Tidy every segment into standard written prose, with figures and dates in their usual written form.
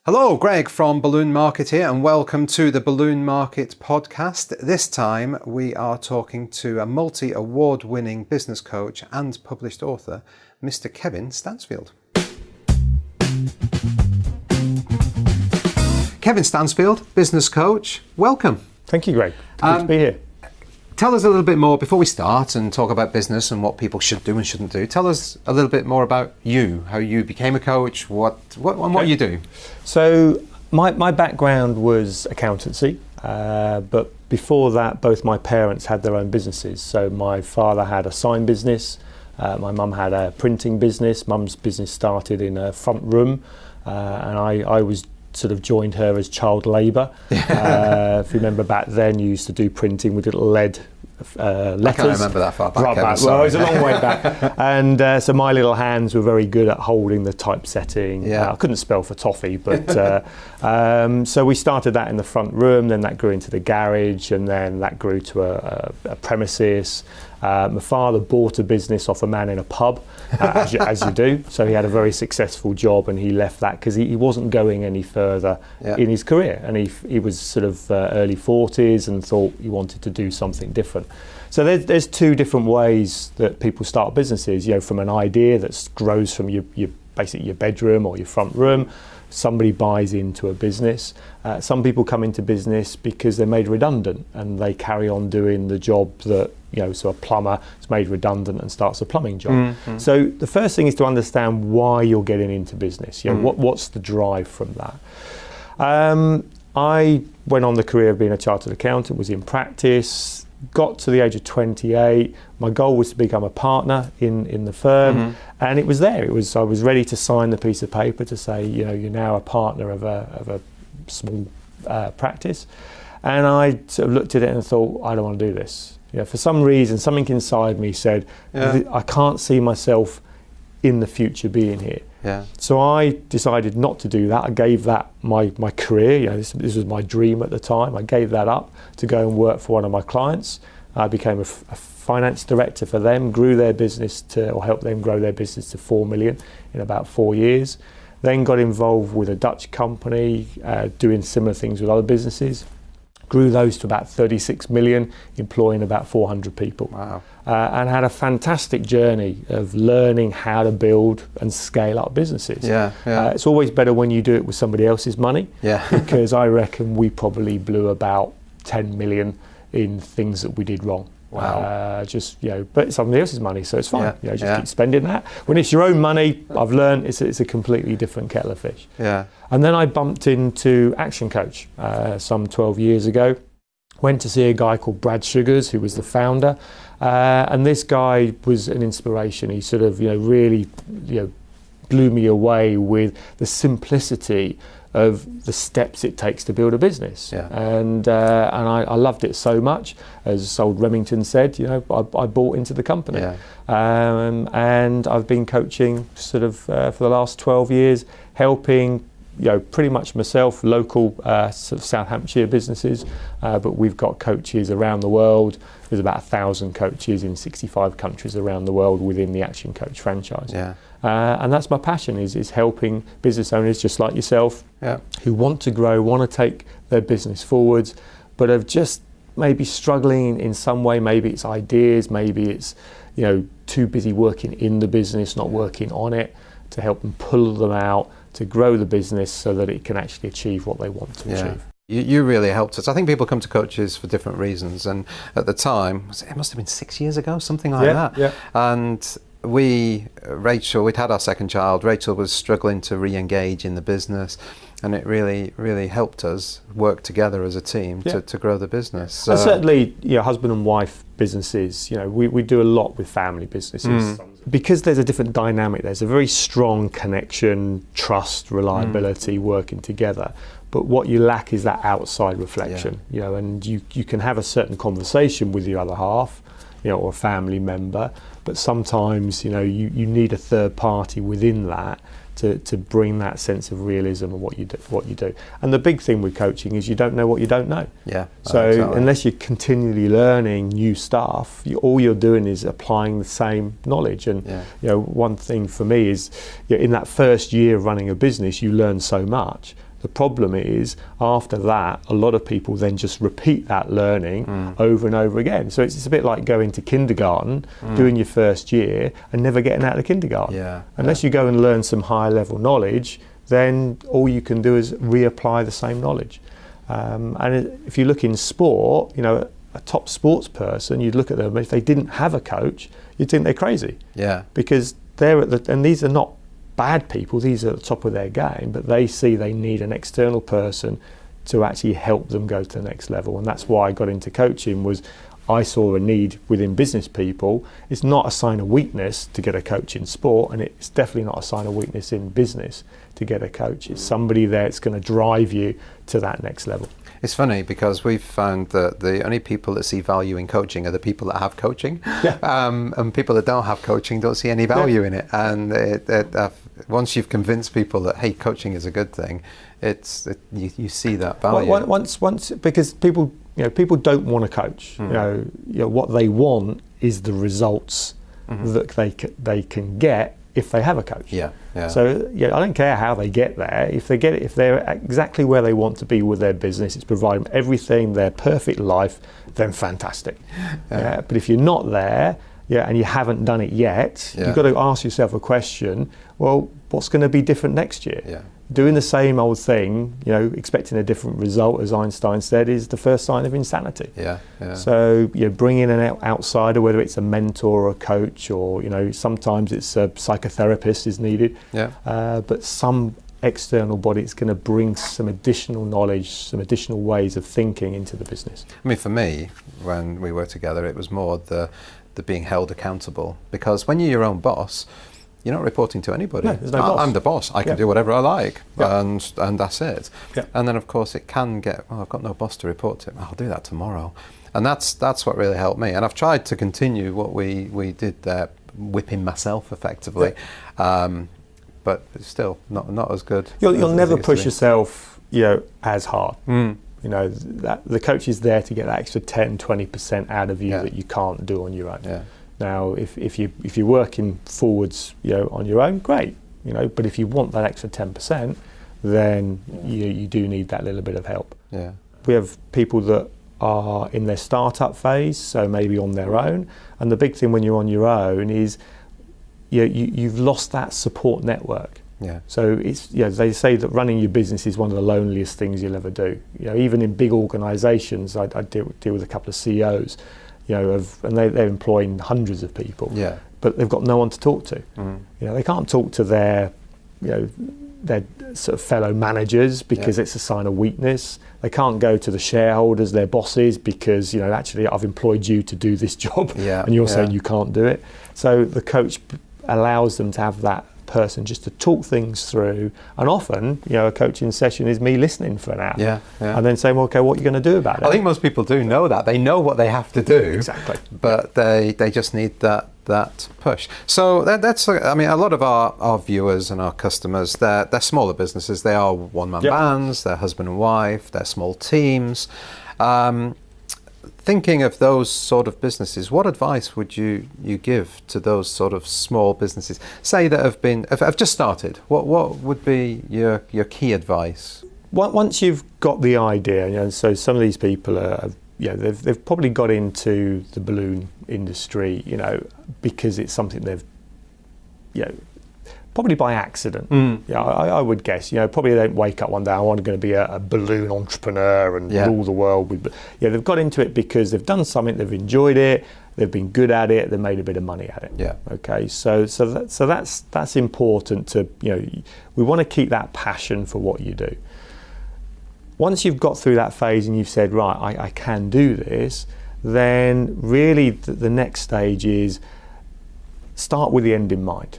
Hello, Greg from Balloon Market here, and welcome to the Balloon Market podcast. This time we are talking to a multi-award winning business coach and published author, Mr. Kevin Stansfield. Kevin Stansfield, business coach, welcome. Thank you, Greg. Good to be here. Tell us a little bit more, before we start and talk about business and what people should do and shouldn't do, tell us a little bit more about you, how you became a coach, what you do. So my background was accountancy, but before that both my parents had their own businesses. So my father had a sign business, my mum had a printing business. Mum's business started in a front room, and I was sort of joined her as child labour. If you remember back then, you used to do printing with little lead letters. I can't remember that far back. Right back. Well, it was a long way back. And so my little hands were very good at holding the typesetting. Yeah. I couldn't spell for toffee, but so we started that in the front room, then that grew into the garage, and then that grew to a premises. My father bought a business off a man in a pub, as you do. So he had a very successful job, and he left that because he wasn't going any further in his career. And he was sort of early 40s and thought he wanted to do something different. So there's two different ways that people start businesses. You know, from an idea that grows from your basically your bedroom or your front room. Somebody buys into a business. Some people come into business because they're made redundant and they carry on doing the job that, so a plumber is made redundant and starts a plumbing job. Mm-hmm. So the first thing is to understand why you're getting into business. What's the drive from that? I went on the career of being a chartered accountant, was in practice, got to the age of 28. My goal was to become a partner in the firm, and it was there. I was ready to sign the piece of paper to say, you're now a partner of a small practice. And I sort of looked at it and thought, I don't want to do this. For some reason, something inside me said, I can't see myself in the future being here. Yeah. So I decided not to do that. I gave that my career. This was my dream at the time. I gave that up to go and work for one of my clients. I became a finance director for them, grew their business or helped them grow their business to 4 million in about 4 years. Then got involved with a Dutch company doing similar things with other businesses. Grew those to about 36 million, employing about 400 people. Wow. And had a fantastic journey of learning how to build and scale up businesses. It's always better when you do it with somebody else's money. Because I reckon we probably blew about 10 million in things that we did wrong. Wow. But it's somebody else's money, so it's fine. Keep spending that. When it's your own money, I've learned it's a completely different kettle of fish. And then I bumped into Action Coach some 12 years ago. Went to see a guy called Brad Sugars, who was the founder, and this guy was an inspiration. He sort of really blew me away with the simplicity of the steps it takes to build a business. And I loved it so much. As old Remington said, I bought into the company. And I've been coaching sort of for the last 12 years, helping pretty much myself, local sort of South Hampshire businesses, but we've got coaches around the world. There's about 1,000 coaches in 65 countries around the world within the Action Coach franchise. And that's my passion, is helping business owners just like yourself who want to grow, want to take their business forwards, but are just maybe struggling in some way. Maybe it's ideas, maybe it's too busy working in the business, not working on it, to help them pull them out, to grow the business so that it can actually achieve what they want to achieve. You really helped us. I think people come to coaches for different reasons, and at the time, it must have been 6 years ago, something like that. And Rachel, we'd had our second child. Rachel was struggling to re-engage in the business, and it really helped us work together as a team to grow the business. And certainly, husband and wife businesses, we do a lot with family businesses. Because there's a different dynamic, there's a very strong connection, trust, reliability, working together. But what you lack is that outside reflection, and you can have a certain conversation with your other half, or a family member, but sometimes, you need a third party within that to bring that sense of realism of what you do. And the big thing with coaching is you don't know what you don't know. So exactly. Unless you're continually learning new stuff, all you're doing is applying the same knowledge. And one thing for me is in that first year of running a business, you learn so much. The problem is, after that, a lot of people then just repeat that learning over and over again. So it's a bit like going to kindergarten, doing your first year, and never getting out of kindergarten. Unless you go and learn some higher level knowledge, then all you can do is reapply the same knowledge. And if you look in sport, you know, a top sports person, you'd look at them, if they didn't have a coach, you'd think they're crazy. Because they're and these are not bad people, these are at the top of their game, but they see they need an external person to actually help them go to the next level. And that's why I got into coaching, was I saw a need within business people. It's not a sign of weakness to get a coach in sport, and it's definitely not a sign of weakness in business to get a coach. It's somebody there that's going to drive you to that next level. It's funny because we've found that the only people that see value in coaching are the people that have coaching, and people that don't have coaching don't see any value in it. And once you've convinced people that, hey, coaching is a good thing, you see that value. Once because people don't want to coach. You know what they want is the results that they can get if they have a coach. So I don't care how they get there. If they're exactly where they want to be with their business, it's providing them everything, their perfect life, then fantastic. But if you're not there, and you haven't done it yet, you've got to ask yourself a question. Well, what's going to be different next year? Doing the same old thing, expecting a different result, as Einstein said, is the first sign of insanity. So bring in an outsider, whether it's a mentor or a coach, or sometimes it's a psychotherapist is needed. But some external body is going to bring some additional knowledge, some additional ways of thinking into the business. I mean, for me, when we worked together, it was more the being held accountable, because when you're your own boss, you're not reporting to anybody. No, there's no boss. I'm the boss. I can do whatever I like, and that's it. And then, of course, it can get, well, I've got no boss to report to. I'll do that tomorrow. And that's what really helped me. And I've tried to continue what we did there, whipping myself effectively, but it's still not as good. You'll never push yourself, as hard. That the coach is there to get that extra 10-20% out of you that you can't do on your own. Now, if you're working forwards, on your own, great. But if you want that extra 10%, then you do need that little bit of help. We have people that are in their startup phase, so maybe on their own. And the big thing when you're on your own is you've lost that support network. So it's they say that running your business is one of the loneliest things you'll ever do. Even in big organisations, I deal with a couple of CEOs, and they're employing hundreds of people. But they've got no one to talk to. They can't talk to their sort of fellow managers because it's a sign of weakness. They can't go to the shareholders, their bosses, because actually I've employed you to do this job, and you're saying you can't do it. So the coach allows them to have that person just to talk things through, and often a coaching session is me listening for an hour and then saying, well, okay, what are you going to do about it? I think most people do know that. They know what they have to do, exactly, but they just need that push. So that's I mean, a lot of our viewers and our customers, they're smaller businesses. They are one-man bands, they're husband and wife, they're small teams. Thinking of those sort of businesses, what advice would you give to those sort of small businesses, say that have just started? What would be your key advice? Once you've got the idea, so some of these people are, they've probably got into the balloon industry, because it's something they've, probably by accident. I would guess. Probably they don't wake up one day, I'm going to be a balloon entrepreneur and rule the world. They've got into it because they've done something, they've enjoyed it, they've been good at it, they've made a bit of money at it. Okay. So that's important to we want to keep that passion for what you do. Once you've got through that phase and you've said, right, I can do this, then really the next stage is start with the end in mind.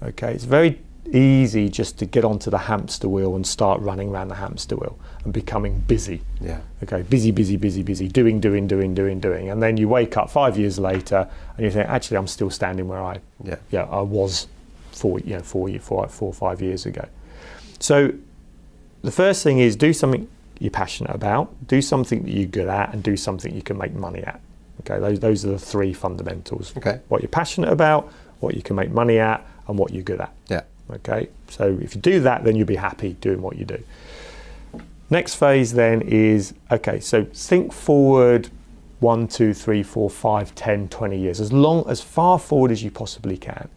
Okay, it's very easy just to get onto the hamster wheel and start running around the hamster wheel and becoming busy. Okay, busy, doing. And then you wake up 5 years later and you think, actually, I'm still standing where I was 4 or 5 years ago. So the first thing is do something you're passionate about, do something that you're good at, and do something you can make money at. Okay, those are the three fundamentals. Okay. What you're passionate about, what you can make money at, and what you're good at. Okay, so if you do that, then you'll be happy doing what you do. Next phase then is, okay, so think forward 1, 2, 3, 4, 5, 10, 20 years, as far forward as you possibly can,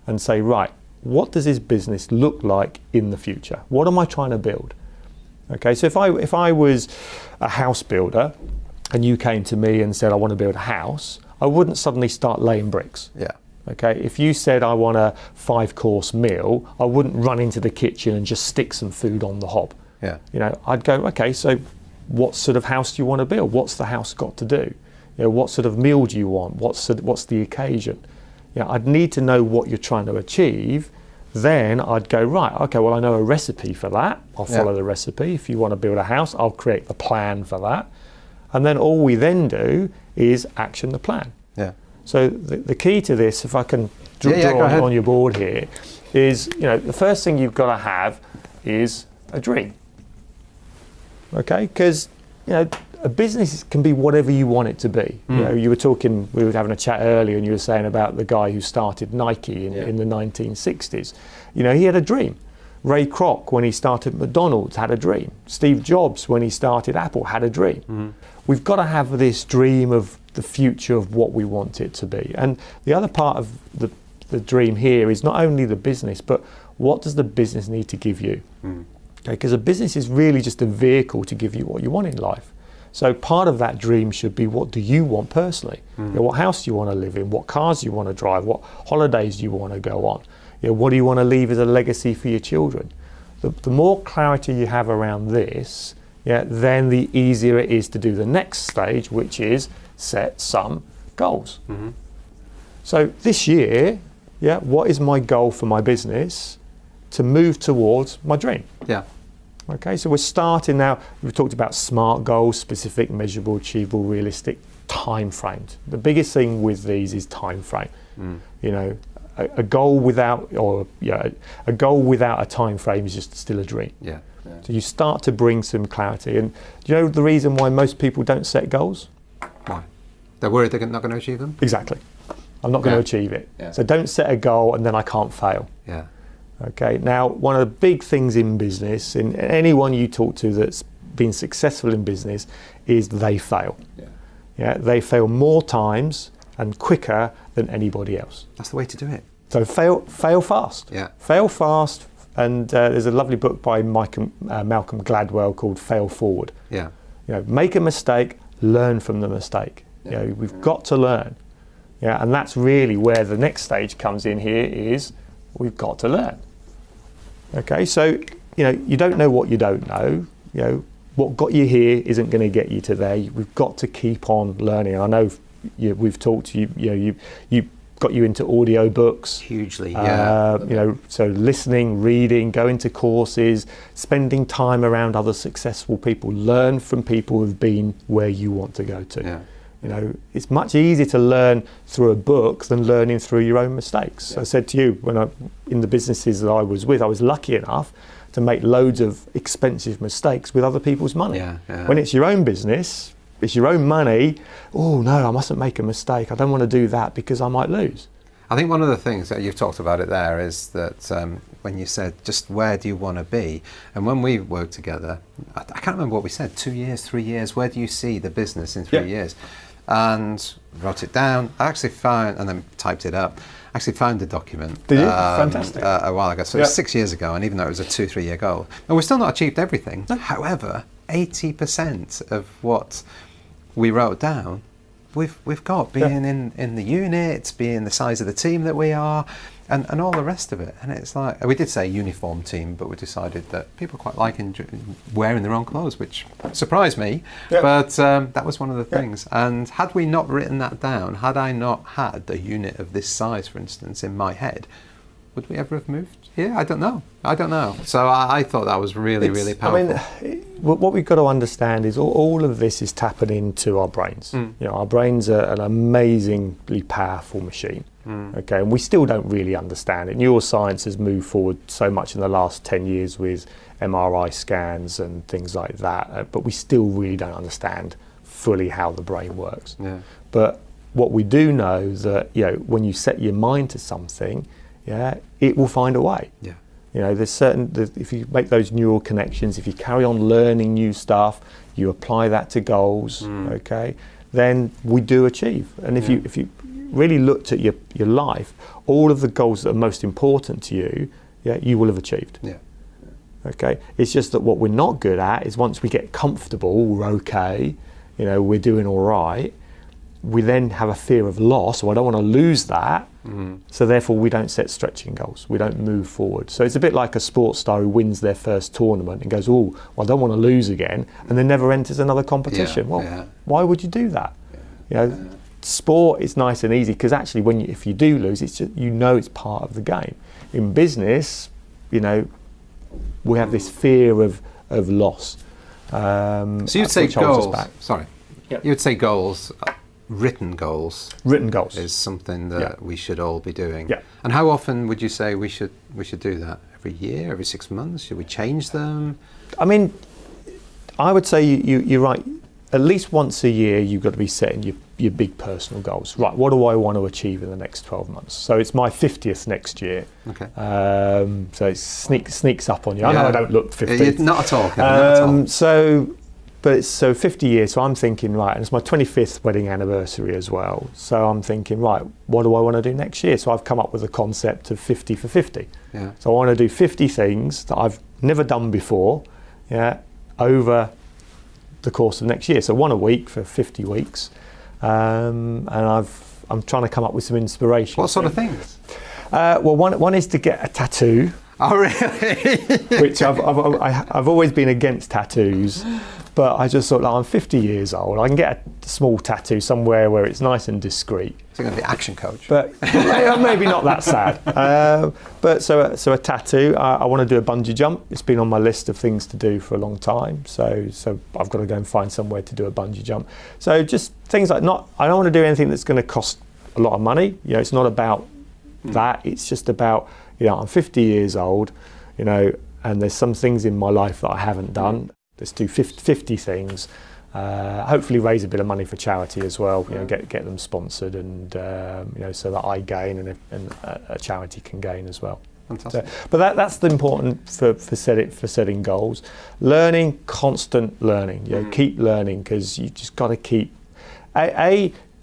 and say, right, what does this business look like in the future? What am I trying to build? Okay, so if I was a house builder and you came to me and said, I want to build a house, I wouldn't suddenly start laying bricks. Yeah. Okay, if you said I want a 5-course meal, I wouldn't run into the kitchen and just stick some food on the hob. Yeah. You know, I'd go, okay, so what sort of house do you want to build? What's the house got to do? You know, what sort of meal do you want? What's the occasion? You know, I'd need to know what you're trying to achieve. Then I'd go, right, okay, well, I know a recipe for that. I'll follow the recipe. If you want to build a house, I'll create the plan for that. And then all we then do is action the plan. Yeah. So the key to this, if I can draw on your board here, is, you know, the first thing you've got to have is a dream. Okay, because, you know, a business can be whatever you want it to be. You know, we were having a chat earlier, and you were saying about the guy who started Nike in the 1960s. You know, he had a dream. Ray Kroc, when he started McDonald's, had a dream. Steve Jobs, when he started Apple, had a dream. We've got to have this dream of the future of what we want it to be. And the other part of the dream here is not only the business, but what does the business need to give you? Okay, because a business is really just a vehicle to give you what you want in life. So part of that dream should be, what do you want personally? You know, what house do you want to live in? What cars do you want to drive? What holidays do you want to go on? You know, what do you want to leave as a legacy for your children? The more clarity you have around this, then the easier it is to do the next stage, which is set some goals. So this year, what is my goal for my business to move towards my dream? Yeah. Okay, so we're starting now. We've talked about SMART goals: specific, measurable, achievable, realistic, time framed. The biggest thing with these is time frame. You know, a goal without a time frame is just still a dream. Yeah. So you start to bring some clarity. And do you know the reason why most people don't set goals? Why? They're worried they're not going to achieve them? Exactly. I'm not going to achieve it. Yeah. So don't set a goal and then I can't fail. Yeah. Okay, now one of the big things in business, in anyone you talk to that's been successful in business, is they fail. Yeah, they fail more times and quicker than anybody else. That's the way to do it. So fail fast. Yeah. Fail fast, and there's a lovely book by Malcolm Gladwell called Fail Forward. Yeah. You know, make a mistake, learn from the mistake. You know, we've got to learn. Yeah, and that's really where the next stage comes in here, is we've got to learn. Okay, so, you know, you don't know what you don't know. You know, what got you here isn't going to get you to there. We've got to keep on learning. I know we've talked to you. You know, you got you into audio books. Hugely, yeah. You know, so listening, reading, going to courses, spending time around other successful people. Learn from people who've been where you want to go to. Yeah. You know, it's much easier to learn through a book than learning through your own mistakes. I said to you, in the businesses that I was with, I was lucky enough to make loads of expensive mistakes with other people's money. When it's your own business, it's your own money. Oh no, I mustn't make a mistake. I don't want to do that because I might lose. I think one of the things that you've talked about it there is that when you said, just where do you want to be? And when we worked together, I can't remember what we said, 2 years, 3 years, where do you see the business in 3 years? And wrote it down. I actually found, and then typed it up, actually found the document. Did you? Fantastic. A while ago. So it was 6 years ago, and even though it was a 2-3 year goal, and we've still not achieved everything. No. However, 80% of what we wrote down, we've got, being in the unit, being the size of the team that we are, and all the rest of it. And it's like, we did say uniform team, but we decided that people quite like wearing their own clothes, which surprised me. But that was one of the things. And had we not written that down, had I not had a unit of this size, for instance, in my head, would we ever have moved here? I don't know. So I thought that was really powerful. I mean, what we've got to understand is all of this is tapping into our brains. You know, our brains are an amazingly powerful machine. Okay, and we still don't really understand it. Neuroscience has moved forward so much in the last 10 years with MRI scans and things like that, but we still really don't understand fully how the brain works. But what we do know that, you know, when you set your mind to something, it will find a way. You know, if you make those neural connections, if you carry on learning new stuff, you apply that to goals, okay, then we do achieve. And if you really looked at your life, all of the goals that are most important to you, you will have achieved. Yeah. Okay. It's just that what we're not good at is once we get comfortable, we're okay, you know, we're doing all right, we then have a fear of loss, so I don't want to lose that. So therefore we don't set stretching goals, we don't move forward. So it's a bit like a sports star who wins their first tournament and goes, oh, well, I don't want to lose again, and then never enters another competition. Why would you do that? You know, sport is nice and easy because actually if you do lose, it's just, you know, it's part of the game. In business, you know, we have this fear of loss. So you'd say goals. Sorry, you would say goals. Written goals is something that we should all be doing. Yeah. And how often would you say we should do that? Every year, every 6 months? Should we change them? I mean, I would say you're right. At least once a year, you've got to be setting your big personal goals. Right, what do I want to achieve in the next 12 months? So it's my 50th next year. Okay. So it sneaks up on you. I know I don't look 50. Not at all. Not at all. But it's 50 years, so I'm thinking, right, and it's my 25th wedding anniversary as well. So I'm thinking, right, what do I want to do next year? So I've come up with a concept of 50 for 50. Yeah. So I want to do 50 things that I've never done before, over the course of next year. So one a week for 50 weeks. And I'm trying to come up with some inspiration. What sort of things? Well, one is to get a tattoo. Oh, really? Which I've always been against tattoos, but I just thought, I'm 50 years old. I can get a small tattoo somewhere where it's nice and discreet. So you're going to be Action Coach. But maybe not that sad. But so a tattoo. I want to do a bungee jump. It's been on my list of things to do for a long time. So I've got to go and find somewhere to do a bungee jump. So just things like I don't want to do anything that's going to cost a lot of money. You know, it's not about that. It's just about, I'm 50 years old, and there's some things in my life that I haven't done. Let's do 50 things. Hopefully raise a bit of money for charity as well. Get them sponsored, and so that I gain and a charity can gain as well. Fantastic. So, but that's the important for setting goals. Learning, constant learning. Keep learning, because you just got to keep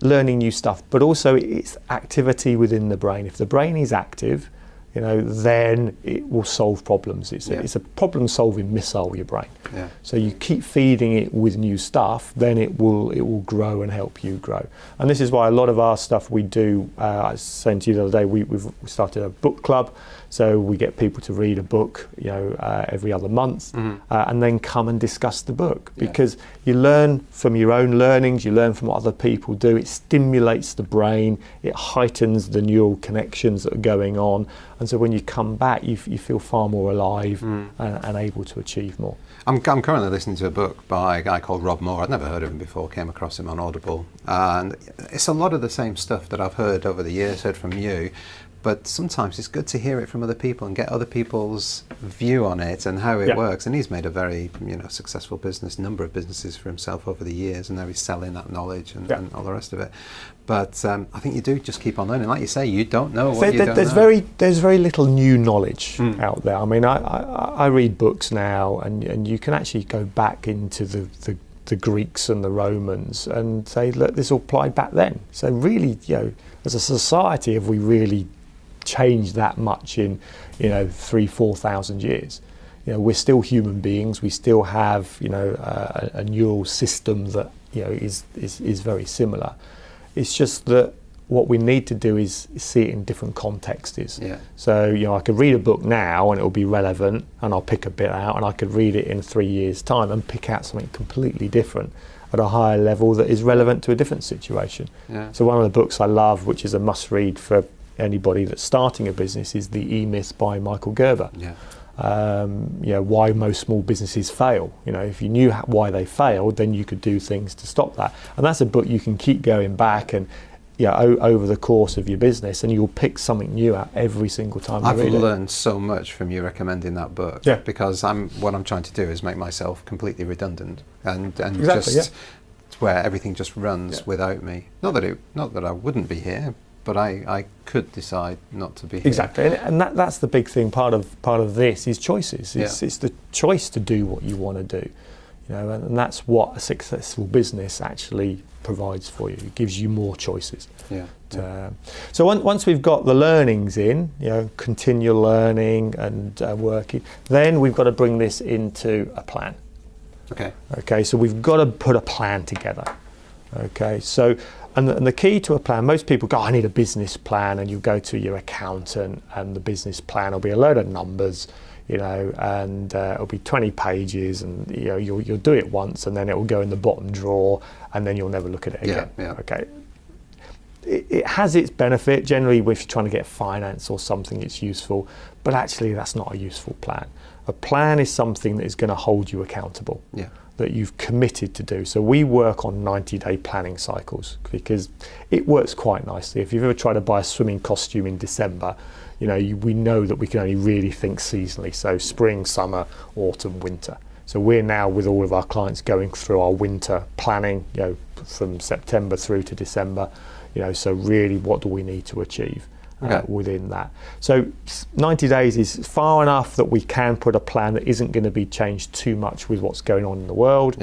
learning new stuff. But also it's activity within the brain. If the brain is active, then it will solve problems. It's a problem-solving missile, your brain. Yeah. So you keep feeding it with new stuff, then it will grow and help you grow. And this is why a lot of our stuff we do. I was saying to you the other day, we started a book club. So we get people to read a book, every other month, and then come and discuss the book, because you learn from your own learnings, you learn from what other people do. It stimulates the brain, it heightens the neural connections that are going on, and so when you come back, you feel far more alive and able to achieve more. I'm currently listening to a book by a guy called Rob Moore. I'd never heard of him before, came across him on Audible, and it's a lot of the same stuff that I've heard over the years, heard from you. But sometimes it's good to hear it from other people and get other people's view on it and how it works. And he's made a very successful number of businesses for himself over the years, and now he's selling that knowledge and all the rest of it. But I think you do just keep on learning. Like you say, you don't know what you don't know. There's very little new knowledge out there. I mean, I read books now, and you can actually go back into the Greeks and the Romans and say, look, this all applied back then. So really, as a society, have we really changed that much in 3,000-4,000 years? We're still human beings. We still have a neural system that is very similar. It's just that what we need to do is see it in different contexts. So I could read a book now and it will be relevant, and I'll pick a bit out, and I could read it in 3 years' time and pick out something completely different at a higher level that is relevant to a different situation. So one of the books I love, which is a must read for anybody that's starting a business, is The E-Myth by Michael Gerber. Why most small businesses fail. If you knew why they failed, then you could do things to stop that. And that's a book you can keep going back and over the course of your business, and you'll pick something new out every single time you read it. I've learned so much from you recommending that book, because what I'm trying to do is make myself completely redundant and where everything just runs without me. Not that I wouldn't be here, but I could decide not to be here. Exactly, and that's the big thing. Part of this is choices. It's the choice to do what you want to do, and that's what a successful business actually provides for you. It gives you more choices. So once we've got the learnings in, continual learning and working, then we've got to bring this into a plan. Okay, so we've got to put a plan together. Okay, so and the key to a plan, most people go, I need a business plan, and you go to your accountant, and the business plan will be a load of numbers, and it'll be 20 pages, and you'll do it once, and then it will go in the bottom drawer, and then you'll never look at it again. Okay, it has its benefit. Generally, if you're trying to get finance or something, it's useful, but actually that's not a useful plan. A plan is something that is going to hold you accountable, that you've committed to do. So we work on 90-day planning cycles because it works quite nicely. If you've ever tried to buy a swimming costume in December, we know that we can only really think seasonally. So spring, summer, autumn, winter. So we're now, with all of our clients, going through our winter planning, from September through to December. So really, what do we need to achieve within that? So 90 days is far enough that we can put a plan that isn't going to be changed too much with what's going on in the world.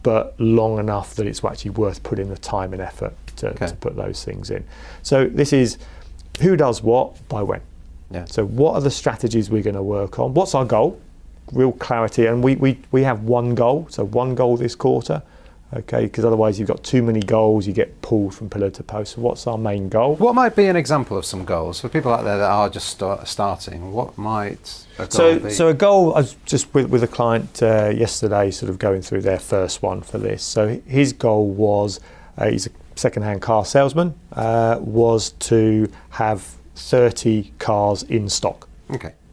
But long enough that it's actually worth putting the time and effort to put those things in. So this is who does what by when. So what are the strategies we're going to work on? What's our goal? Real clarity, and we have one goal. So one goal this quarter. Okay, because otherwise you've got too many goals, you get pulled from pillar to post. So what's our main goal? What might be an example of some goals for people out there that are just starting? What might a goal be? So a goal, I was just with a client yesterday, sort of going through their first one for this. So his goal was, he's a second-hand car salesman, was to have 30 cars in stock.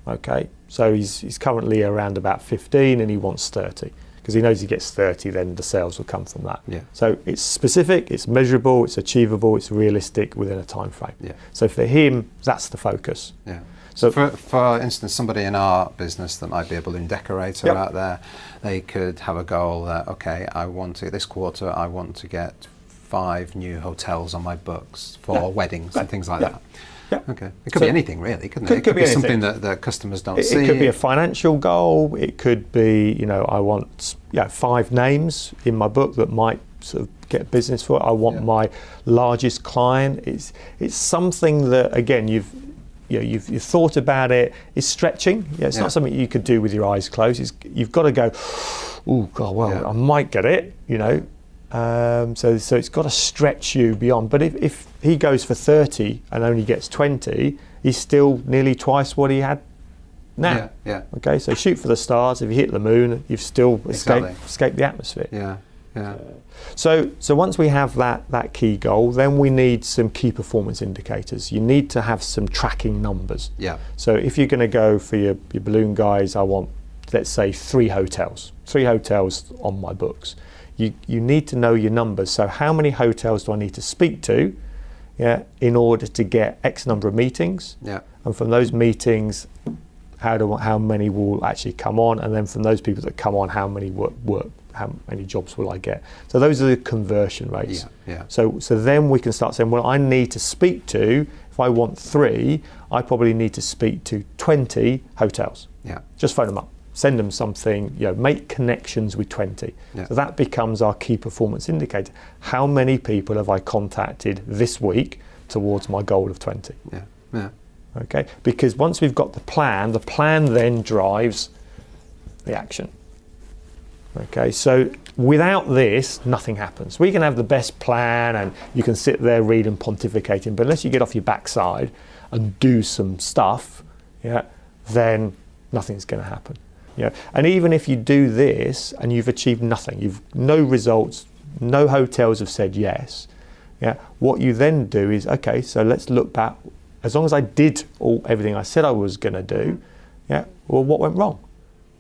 Okay, so he's currently around about 15 and he wants 30. Because he knows he gets 30, then the sales will come from that. So it's specific, it's measurable, it's achievable, it's realistic within a time frame. So for him, that's the focus. So for instance, somebody in our business that might be a balloon decorator out there, they could have a goal that, this quarter I want to get 5 new hotels on my books for weddings and things like that. It could be anything really, couldn't it? It could be something that customers don't see. It could be a financial goal. It could be, I want 5 names in my book that might sort of get business for it. I want my largest client. It's something that, again, you've thought about it. It's stretching. It's not something you could do with your eyes closed. You've got to go, oh God, well, I might get it, So it's got to stretch you beyond. But if he goes for 30 and only gets 20, he's still nearly twice what he had now. Okay, so shoot for the stars. If you hit the moon, you've still escaped the atmosphere. So once we have that key goal, then we need some key performance indicators. You need to have some tracking numbers. So if you're going to go for your balloon guys, I want, let's say, 3 hotels on my books. You need to know your numbers. So how many hotels do I need to speak to in order to get X number of meetings? And from those meetings, how many will actually come on? And then from those people that come on, how many how many jobs will I get? So those are the conversion rates. So then we can start saying, well, I need to speak to, if I want 3, I probably need to speak to 20 hotels. Just phone them up. Send them something, make connections with 20. So that becomes our key performance indicator. How many people have I contacted this week towards my goal of 20? Okay, because once we've got the plan then drives the action. Okay, so without this, nothing happens. We can have the best plan and you can sit there reading, pontificating, but unless you get off your backside and do some stuff, then nothing's going to happen. And even if you do this and you've achieved nothing, you've no results, no hotels have said yes, what you then do is, okay, so let's look back. As long as I did everything I said I was going to do, well, what went wrong?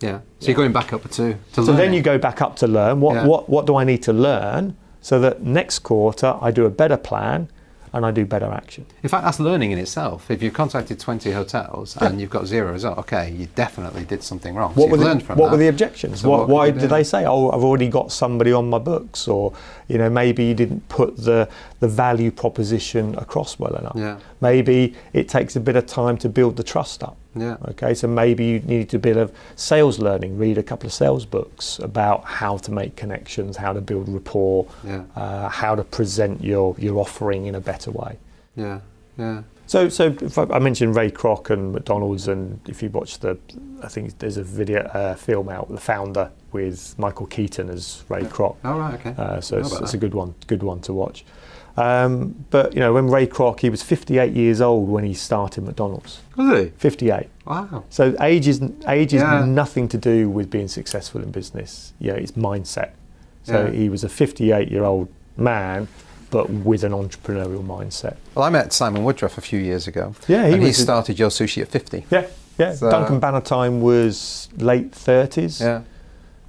So you're going back up to learn. So then you go back up to learn. What do I need to learn so that next quarter I do a better plan and I do better action. In fact, that's learning in itself. If you've contacted 20 hotels and you've got 0 result, okay, you definitely did something wrong. What were the objections? So why did they say, oh, I've already got somebody on my books? Or, maybe you didn't put the value proposition across well enough. Yeah. Maybe it takes a bit of time to build the trust up. Yeah. Okay, so maybe you need a bit of sales learning, read a couple of sales books about how to make connections, how to build rapport, how to present your offering in a better way. Yeah, yeah. So if I mentioned Ray Kroc and McDonald's, and if you watch I think there's a film out, The Founder, with Michael Keaton as Ray Kroc. Oh, right, okay. So it's a good one to watch. But when Ray Kroc, he was 58 years old when he started McDonald's. Was he? 58. Wow. So age is nothing to do with being successful in business. It's mindset. So he was a 58-year-old man, but with an entrepreneurial mindset. Well, I met Simon Woodruff a few years ago. Yeah, he started Your Sushi at 50. Yeah. So, Duncan Bannatyne was late 30s. Yeah.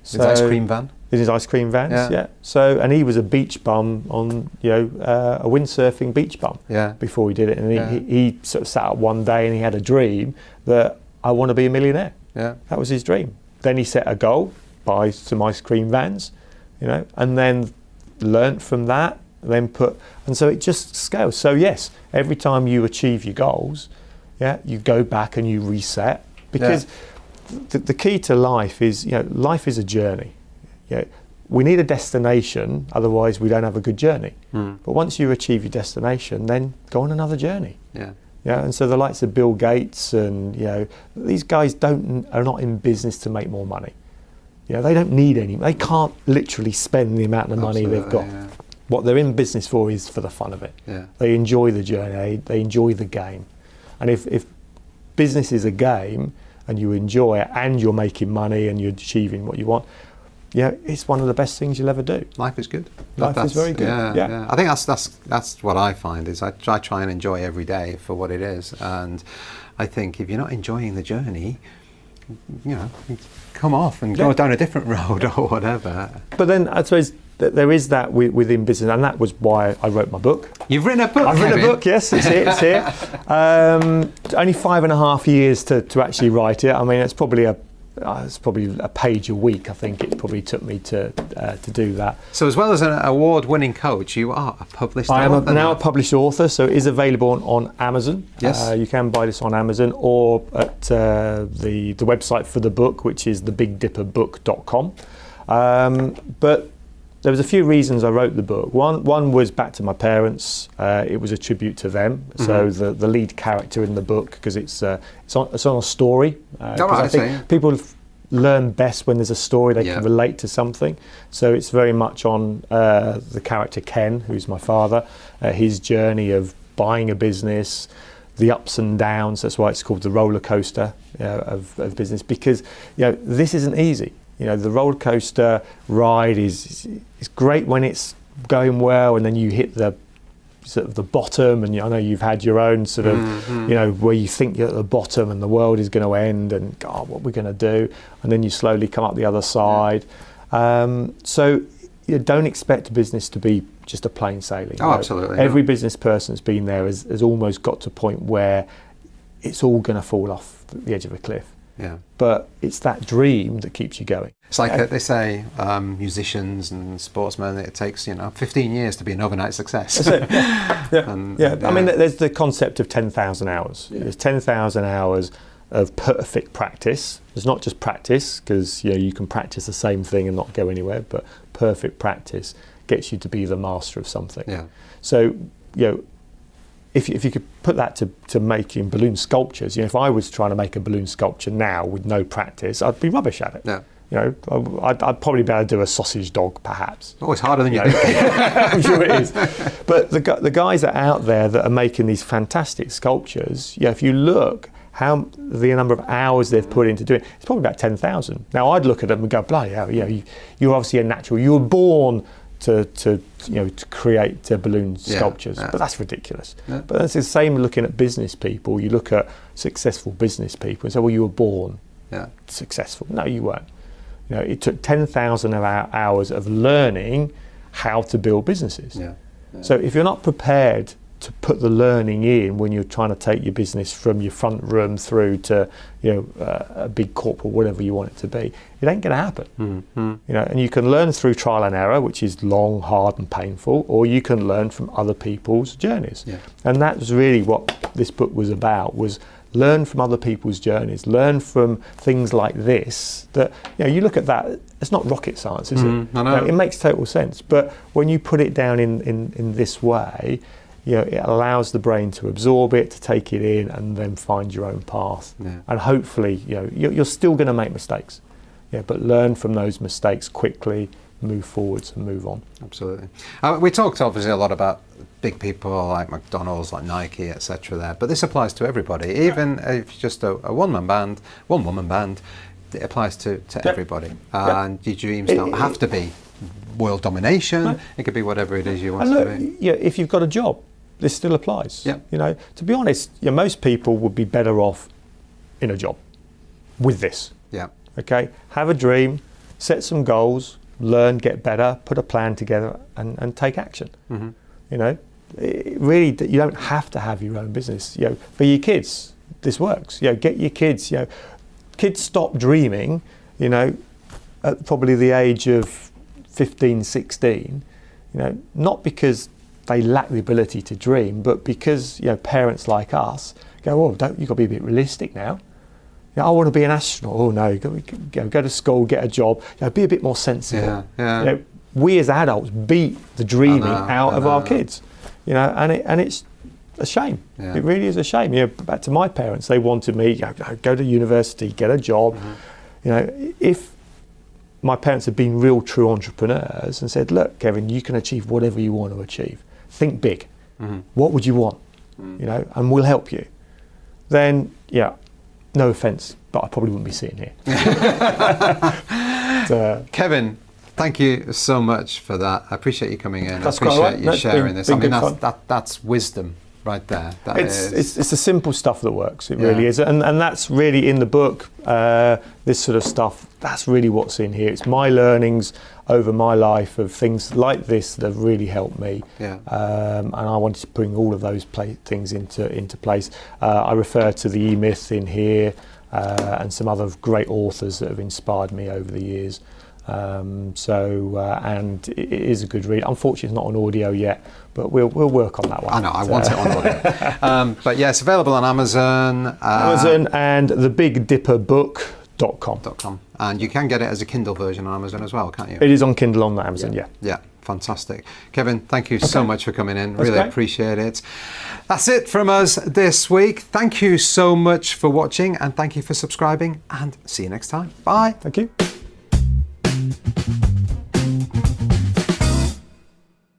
His ice cream van. In his ice cream vans, So, and he was a beach bum on, a windsurfing beach bum before he did it. And he sort of sat up one day and he had a dream that I want to be a millionaire. Yeah. That was his dream. Then he set a goal, buy some ice cream vans, and then learnt from that, and so it just scales. So yes, every time you achieve your goals, you go back and you reset, because the key to life is, life is a journey. We need a destination, otherwise we don't have a good journey. But once you achieve your destination, then go on another journey. And so the likes of Bill Gates and these guys are not in business to make more money. They don't need any. They can't literally spend the amount of money they've got. What they're in business for is for the fun of it. They enjoy the journey. They enjoy the game. And if business is a game and you enjoy it and you're making money and you're achieving what you want, it's one of the best things you'll ever do. Life is good. Life is very good. Yeah. I think that's what I find is I try and enjoy every day for what it is. And I think if you're not enjoying the journey, come off and go down a different road or whatever. But then I suppose there is that within business, and that was why I wrote my book. You've written a book, I've written a book, yes, it's here. Only 5.5 years to actually write it. I mean, it's probably a page a week. I think it probably took me to do that. So as well as an award-winning coach, you are a published author. I am now a published author, so it is available on Amazon. Yes. You can buy this on Amazon or at the website for the book, which is thebigdipperbook.com. But there was a few reasons I wrote the book. One was back to my parents. It was a tribute to them. So the lead character in the book, because it's on a story. I think people learn best when there's a story they can relate to something. So it's very much on the character Ken, who's my father, his journey of buying a business, the ups and downs. That's why it's called the roller coaster of business, because this isn't easy. The roller coaster ride is great when it's going well, and then you hit the sort of the bottom, and I know you've had your own sort of where you think you're at the bottom and the world is going to end, and God, what we're going to do, and then you slowly come up the other side. So don't expect business to be just a plain sailing. Absolutely. Every business person that's been there has almost got to a point where it's all going to fall off the edge of a cliff. But it's that dream that keeps you going. It's like they say, musicians and sportsmen, it takes 15 years to be an overnight success. That's it. I mean, there's the concept of 10,000 hours. There's 10,000 hours of perfect practice. There's not just practice, because you can practice the same thing and not go anywhere, but perfect practice gets you to be the master of something. So if you could put that to making balloon sculptures, if I was trying to make a balloon sculpture now with no practice, I'd be rubbish at it. I'd probably be able to do a sausage dog, perhaps. Oh, it's harder than you think. I'm sure it is. But the guys that are out there that are making these fantastic sculptures, if you look how the number of hours they've put into doing it, it's probably about 10,000. Now I'd look at them and go, bloody hell, you're obviously a natural. You were born to create balloon sculptures, but that's ridiculous. But that's the same looking at business people. You look at successful business people and say, well, you were born successful. No, you weren't. It took 10,000 hours of learning how to build businesses. So if you're not prepared to put the learning in when you're trying to take your business from your front room through to a big corporate, whatever you want it to be. It ain't going to happen. And you can learn through trial and error, which is long, hard and painful, or you can learn from other people's journeys. And that's really what this book was about, was learn from other people's journeys, learn from things like this, that you look at that, it's not rocket science, is it? I know. It makes total sense, but when you put it down in this way, it allows the brain to absorb it, to take it in, and then find your own path. And hopefully, you're still going to make mistakes, but learn from those mistakes quickly, move forwards and move on. Absolutely. We talked obviously a lot about big people like McDonald's, like Nike, etc. there, but this applies to everybody. Even if it's just a one-woman band, it applies to everybody. And your dreams don't have to be world domination. No. It could be whatever it is you want to be. If you've got a job, this still applies. To be honest, most people would be better off in a job with this. Okay, have a dream, set some goals, learn, get better, put a plan together, and take action. Really, you don't have to have your own business. For your kids, this works. Get your kids. Kids stop dreaming. At probably the age of 15, 16. Not because they lack the ability to dream, but because parents like us go, "Oh, you've got to be a bit realistic now. I want to be an astronaut. Oh no, go to school, get a job. Be a bit more sensible." We as adults beat the dreaming out of our kids. And it's a shame. It really is a shame. Back to my parents, they wanted me go to university, get a job. If my parents had been real true entrepreneurs and said, "Look, Kevin, you can achieve whatever you want to achieve. Think big. What would you want? And we'll help you." Then, no offence, but I probably wouldn't be sitting here. Kevin, thank you so much for that. I appreciate you coming in. That's I appreciate right. you sharing this. I mean, fun. that's wisdom right there. It's the simple stuff that works. It really is, and that's really in the book. This sort of stuff. That's really what's in here. It's my learnings over my life of things like this that have really helped me. And I wanted to bring all of those things into place. I refer to the E-Myth in here and some other great authors that have inspired me over the years. And it is a good read. Unfortunately, it's not on audio yet, but we'll work on that one. I know, I want it on audio. But yeah, it's available on Amazon. Amazon and thebigdipperbook.com. And you can get it as a Kindle version on Amazon as well, can't you? It is on Kindle on Amazon, Yeah, fantastic. Kevin, thank you so much for coming in. That's really great. Appreciate it. That's it from us this week. Thank you so much for watching, and thank you for subscribing, and see you next time. Bye. Thank you.